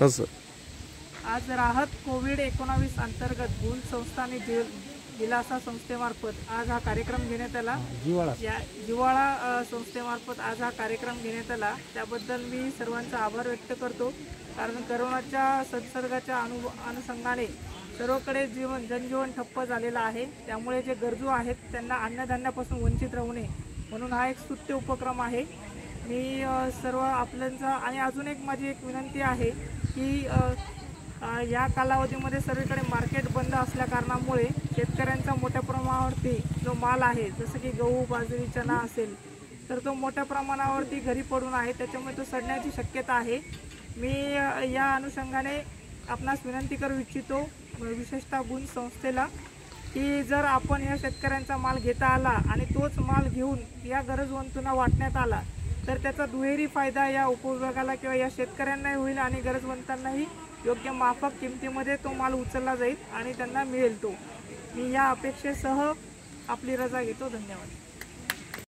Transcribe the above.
हां सर. आज राहत कोविड-19 अंतर्गत गुण संस्था आणि दिलासा संस्थेमार्फत आज हा कार्यक्रम घेण्यात आला. जिव्हाळा संस्थेमार्फत आज हा कार्यक्रम घेण्यात आला. त्याबद्दल मी सर्वांचा आभार व्यक्त करतो. कारण करोनाच्या संसर्गाच्या अनुषंगाने सर्वकडे जनजीवन ठप्प झालेलं आहे. त्यामुळे जे गरजू आहेत त्यांना अन्नधान्यापासून वंचित राहू नये म्हणून हा एक स्तुत्य उपक्रम आहे. मी सर्व आपल्यांचा आणि अजून एक माझी एक विनंती आहे की या कालावधीमध्ये सर्वीकडे मार्केट बंद असल्या कारणामुळे शेतकऱ्यांचा मोठ्या प्रमाणावरती जो माल आहे, जसं की गहू, बाजरी, चणा असेल, तर तो मोठ्या प्रमाणावरती घरी पडून आहे. त्याच्यामुळे तो सडण्याची शक्यता आहे. मी या अनुषंगाने आपणास विनंती करू इच्छितो, विशेषतः गुण संस्थेला, की जर आपण या शेतकऱ्यांचा माल घेता आला आणि तोच माल घेऊन या गरजवंतांना वाटण्यात आला तर त्याचा दुहेरी फायदा या उपविभागाला किंवा या शेतकऱ्यांनाही होईल आणि गरजवंतांनाही योग्य माफक किमतीमध्ये तो माल उचलला जाईल आणि त्यांना मिळेल तो. मी या अपेक्षेसह आपली रजा घेतो. धन्यवाद.